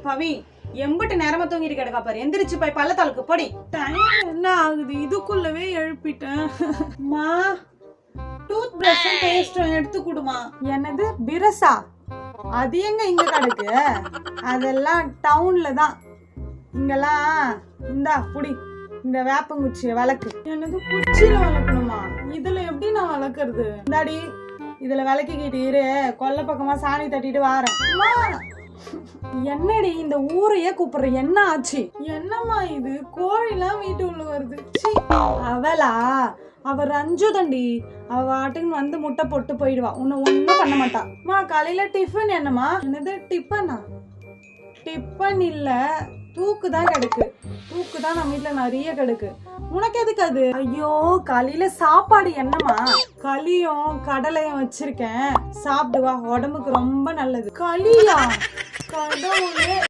பவி எம்பிட்டு நேரமா தூங்கிட்டு கிடக்கா பாரு. எந்திரிச்சு போய் பள்ளத்தாளுக்கு போடி. டைம் என்ன ஆகுது, இதுக்குள்ளவே எழுப்பிட்டேன். மா டூத் பிரஷும் பேஸ்டும் எடுத்து கொடுமா. என்னது பிரஷா? அது எங்க இங்க கிடக்கு? அதெல்லாம் டவுன்ல தான். இங்கெல்லாம் இந்தா புடி இந்த வேப்பங்குச்சிய வளர்க்கு. என்னது குச்சியில வளர்க்கணுமா? இதுல எப்படி நான் வளர்க்கறது? இந்தாடி இதுல விளக்கிக்கிட்டு இரு, கொல்லை பக்கமா சாணி தட்டிட்டு வாரேன். என்னடி இந்த ஊரையே கூப்பிடுற, என்ன ஆச்சு? என்னம்மா இது, கோழிலாம் வீட்டு உள்ள வருது. அவளா? அவ ரஞ்சுதண்டி. அவ வாட்டுன்னு வந்து முட்டை போட்டு போயிடுவா, உன்னை ஒன்றும் பண்ண மாட்டா. மா காலையில டிஃபன் என்னம்மா? என்னது டிஃபனா? டிஃபன் இல்ல, தூக்கு தான் கிடக்கு. தூக்கு தான் நம்ம வீட்டுல நிறைய கிடக்கு. உனக்கு எதுக்கு அது? ஐயோ காலையில சாப்பாடு என்னம்மா? களியும் கடலையும் வச்சிருக்கேன், சாப்பிடுவா, உடம்புக்கு ரொம்ப நல்லது. களியா? கடவுளே.